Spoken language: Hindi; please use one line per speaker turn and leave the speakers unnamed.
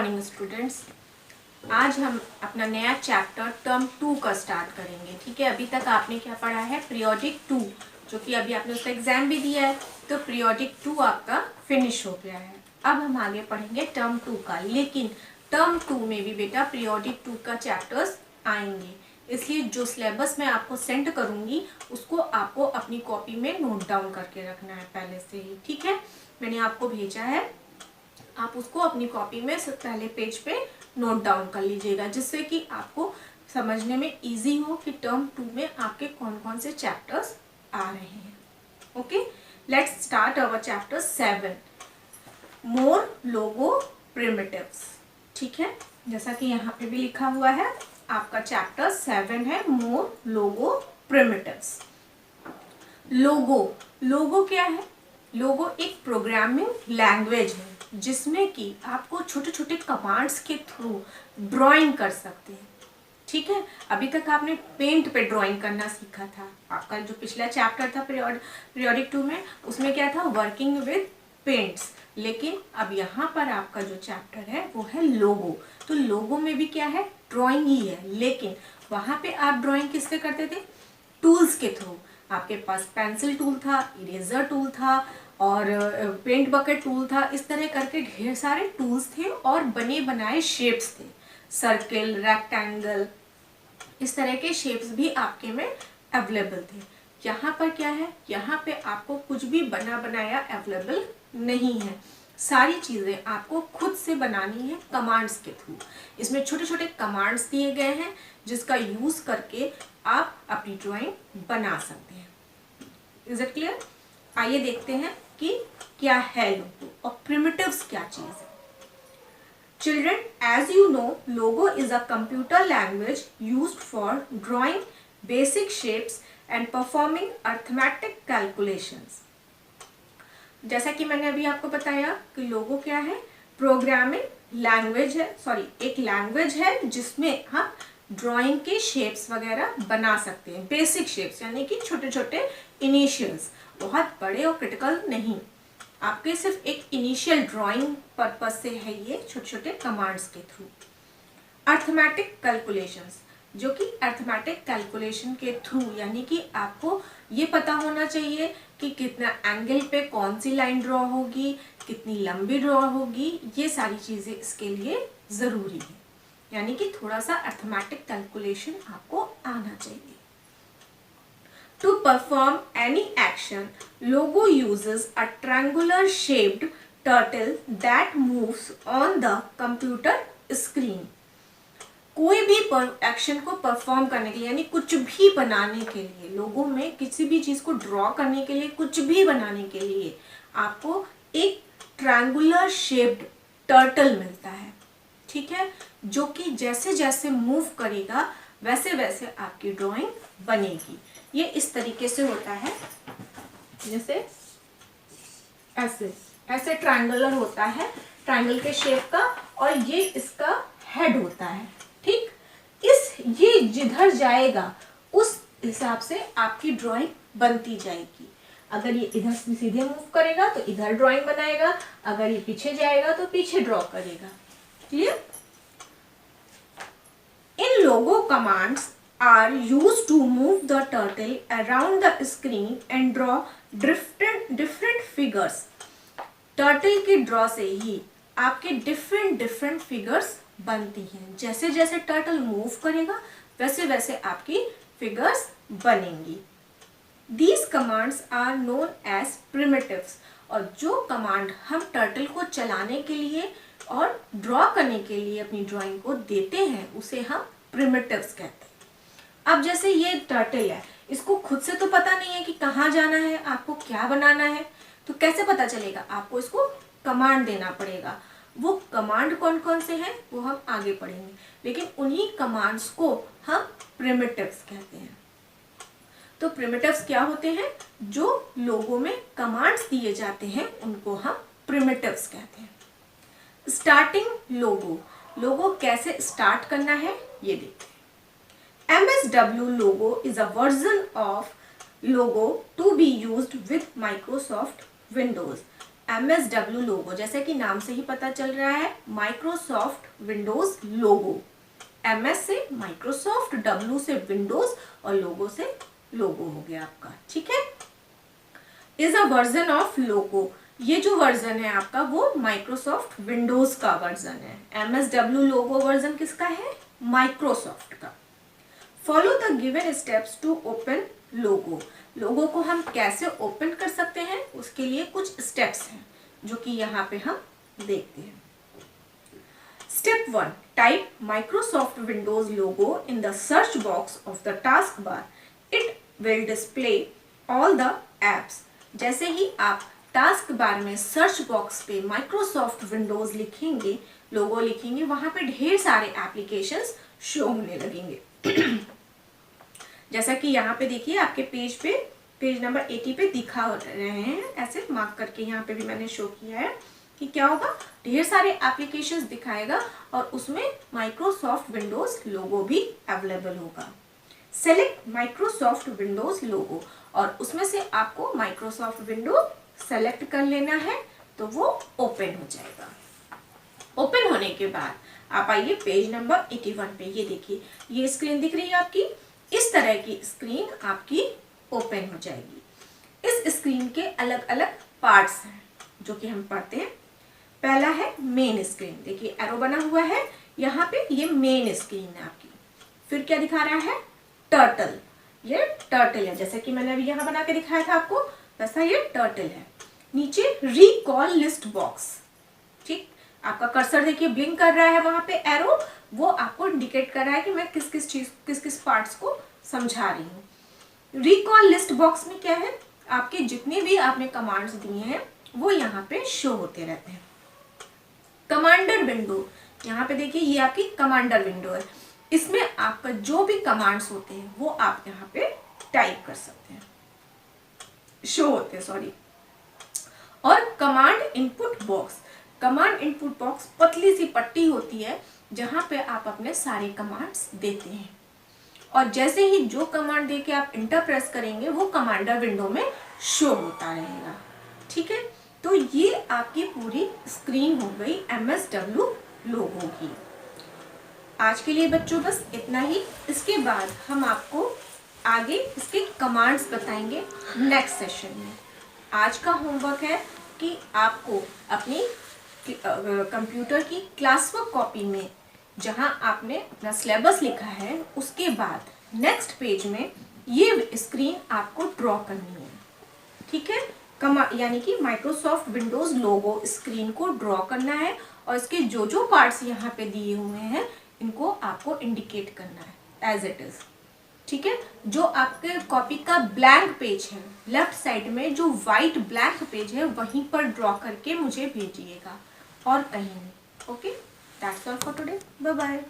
Morning students. आज हम अपना नया चैप्टर टर्म 2 का स्टार्ट करेंगे। ठीक है, अभी तक आपने क्या पढ़ा है? पीरियोडिक 2, जो कि अभी आपने उसका एग्जाम भी दिया है, तो पीरियोडिक 2 आपका फिनिश हो गया है। अब हम आगे पढ़ेंगे टर्म 2 का, लेकिन टर्म 2 में भी बेटा पीरियोडिक 2 का चैप्टर्स आएंगे, इसलिए जो सिलेबस मैं आपको सेंड करूंगी उसको आपको अपनी कॉपी में नोट डाउन करके रखना है पहले से ही। ठीक है, मैंने आपको भेजा है, आप उसको अपनी कॉपी में पहले पेज पे नोट डाउन कर लीजिएगा, जिससे कि आपको समझने में इजी हो कि टर्म 2 में आपके कौन कौन से चैप्टर्स आ रहे हैं। Okay, let's start our chapter 7, more logo primitives. ठीक है, जैसा कि यहाँ पे भी लिखा हुआ है, आपका चैप्टर 7 है मोर लोगो प्रिमिटिव्स। लोगो क्या है? लोगो एक प्रोग्रामिंग लैंग्वेज है जिसमें कि आपको छोटे छोटे कमांड्स के थ्रू ड्राइंग कर सकते हैं। ठीक है, अभी तक आपने पेंट पे ड्राइंग करना सीखा था। आपका जो पिछला चैप्टर था पीरियोडिक 2 में, उसमें क्या था? Working with paints. लेकिन अब यहाँ पर आपका जो चैप्टर है वो है लोगो। तो लोगो में भी क्या है? ड्राइंग ही है, लेकिन वहाँ पे आप ड्राइंग किससे करते थे? टूल्स के थ्रू। आपके पास पेंसिल टूल था, इरेजर टूल था और पेंट बकेट टूल था। इस तरह करके ढेर सारे टूल्स थे और बने बनाए शेप्स थे, सर्किल, रेक्टेंगल, इस तरह के शेप्स भी आपके में अवेलेबल थे। यहाँ पर क्या है? यहाँ पे आपको कुछ भी बना बनाया अवेलेबल नहीं है। सारी चीज़ें आपको खुद से बनानी है कमांड्स के थ्रू। इसमें छोटे छोटे कमांड्स दिए गए हैं जिसका यूज़ करके आप अपनी ड्राइंग बना सकते हैं। Is it clear? आइए देखते हैं कि क्या है लोगो और प्रिमिटिव्स क्या चीज़ है। Children, as you know, logo is a computer language used for drawing basic shapes and performing arithmetic calculations. जैसा कि मैंने अभी आपको बताया कि लोगो क्या है? प्रोग्रामिंग लैंग्वेज है, एक लैंग्वेज है जिसमें हम ड्राइंग के शेप्स वगैरह बना सकते हैं। बेसिक शेप्स यानी कि छोटे छोटे इनिशियल्स, बहुत बड़े और क्रिटिकल नहीं। आपके सिर्फ एक इनिशियल ड्राइंग पर्पज से है ये छोटे छोटे कमांड्स के थ्रू। अर्थमेटिक कैलकुलेशंस, जो कि अर्थमेटिक कैलकुलेशन के थ्रू, यानी कि आपको ये पता होना चाहिए कि कितना एंगल पे कौन सी लाइन ड्रॉ होगी, कितनी लंबी ड्रॉ होगी, ये सारी चीज़ें इसके लिए ज़रूरी है। यानी कि थोड़ा सा अर्थमेटिक कैलकुलेशन आपको आना चाहिए। To perform any action, logo uses a triangular shaped turtle that moves on the computer screen. कोई भी एक्शन को परफॉर्म करने के लिए, यानी कुछ भी बनाने के लिए, लोगों में किसी भी चीज़ को ड्रॉ करने के लिए, कुछ भी बनाने के लिए आपको एक ट्रायंगुलर शेप्ड टर्टल मिलता है। ठीक है, जो कि जैसे जैसे मूव करेगा वैसे वैसे आपकी ड्राइंग बनेगी। ये इस तरीके से होता है, जैसे ऐसे ट्रायंगुलर होता है, ट्रायंगल के शेप का, और ये इसका हेड होता है। ठीक, ये जिधर जाएगा उस हिसाब से आपकी ड्राइंग बनती जाएगी। अगर ये इधर से सीधे मूव करेगा तो इधर ड्राइंग बनाएगा, अगर ये पीछे जाएगा तो पीछे ड्रॉ करेगा। Clear? In logo commands are used to move the turtle around the screen and draw different figures. Turtle के draw से ही आपके different figures बनती हैं। जैसे जैसे turtle move करेगा वैसे वैसे आपकी figures बनेंगी। These commands are known as primitives. और जो कमांड हम turtle को चलाने के लिए और ड्रॉ करने के लिए अपनी ड्राइंग को देते हैं उसे हम primitives कहते हैं। अब जैसे ये टर्टल है, इसको खुद से तो पता नहीं है कि कहाँ जाना है, आपको क्या बनाना है, तो कैसे पता चलेगा? आपको इसको कमांड देना पड़ेगा। वो कमांड कौन कौन से हैं वो हम आगे पढ़ेंगे, लेकिन उन्हीं कमांड्स को हम प्रिमिटिव्स कहते हैं। तो प्रिमिटिव्स क्या होते हैं? जो लोगों में कमांड्स दिए जाते हैं उनको हम प्रिमिटिव्स कहते हैं। स्टार्टिंग लोगो कैसे स्टार्ट करना है ये देखते हैं। MSW logo is a version of logo to be used with Microsoft Windows. MSW लोगो, जैसे कि नाम से ही पता चल रहा है, माइक्रोसॉफ्ट विंडोज लोगो। MS से माइक्रोसॉफ्ट, W से विंडोज और लोगो से लोगो हो गया आपका, ठीक है। Is a version of logo, ये जो वर्जन है आपका वो माइक्रोसॉफ्ट विंडोज का वर्जन है। MSW लोगो वर्जन किसका है? माइक्रोसॉफ्ट का। Follow the given steps to open logo, logo को हम कैसे ओपन कर सकते हैं उसके लिए कुछ स्टेप्स हैं जो कि यहाँ पे हम देखते हैं। Step 1, type Microsoft Windows logo in the search box of the task bar, it will display all the apps. जैसे ही आप टास्क बार में सर्च बॉक्स पे माइक्रोसॉफ्ट विंडोज लिखेंगे, लोगो लिखेंगे, वहां पे ढेर सारे एप्लीकेशंस शो होने लगेंगे। जैसा कि यहाँ पे देखिए आपके पेज नंबर 80 पे दिखा रहे हैं, ऐसे मार्क करके यहाँ पे भी मैंने शो किया है कि क्या होगा, ढेर सारे एप्लीकेशंस दिखाएगा और उसमें माइक्रोसॉफ्ट विंडोज लोगो भी अवेलेबल होगा। सेलेक्ट माइक्रोसॉफ्ट विंडोज लोगो, और उसमें से आपको माइक्रोसॉफ्ट विंडो सेलेक्ट कर लेना है तो वो ओपन हो जाएगा। ओपन होने के बाद आप आइए पेज नंबर 81 पे, ये देखिए ये स्क्रीन दिख रही है आपकी, इस तरह की स्क्रीन आपकी ओपन हो जाएगी। इस स्क्रीन के अलग अलग पार्ट्स हैं जो कि हम पढ़ते हैं। पहला है मेन स्क्रीन, देखिए एरो बना हुआ है यहाँ पे, ये मेन स्क्रीन है आपकी। फिर क्या दिखा रहा है? टर्टल, ये टर्टल है, जैसे कि मैंने अभी यहाँ बना के दिखाया था आपको, वैसा ये टर्टल है। नीचे रिकॉल लिस्ट बॉक्स, ठीक, आपका कर्सर देखिए ब्लिंक कर रहा है वहां पे एरो, वो आपको इंडिकेट कर रहा है कि मैं किस किस पार्ट्स को समझा रही हूँ। रिकॉल लिस्ट बॉक्स में क्या है, आपके जितने भी आपने कमांड्स दिए हैं वो यहाँ पे शो होते रहते हैं। कमांडर विंडो, यहाँ पे देखिए ये आपकी कमांडर विंडो है, इसमें आपका जो भी कमांड्स होते हैं वो आप यहाँ पे टाइप कर सकते हैं, शो होते हैं, सॉरी। और command input box, command input box पतली सी पट्टी होती है जहाँ पे आप अपने सारे कमांड्स देते हैं, और जैसे ही जो कमांड देके आप इंटर प्रेस करेंगे वो कमांडर विंडो में शो होता रहेगा, ठीक है। तो ये आपकी पूरी स्क्रीन हो गई MSW लोगो की। आज के लिए बच्चों बस इतना ही, इसके बाद हम आपको आगे इसके कमांड्स बताएंगे नेक्स्ट सेशन में। आज का होमवर्क है कि आपको अपनी कंप्यूटर की क्लास वर्क कॉपी में जहां आपने अपना सिलेबस लिखा है उसके बाद नेक्स्ट पेज में ये स्क्रीन आपको ड्रॉ करनी है, ठीक है। यानी कि माइक्रोसॉफ्ट विंडोज लोगो स्क्रीन को ड्रॉ करना है और इसके जो जो पार्ट्स यहाँ पे दिए हुए हैं इनको आपको इंडिकेट करना है एज इट इज, ठीक है। जो आपके कॉपी का ब्लैंक पेज है, लेफ्ट साइड में जो वाइट ब्लैंक पेज है वहीं पर ड्रॉ करके मुझे भेजिएगा और कहीं नहीं। Okay, that's all for today, bye bye.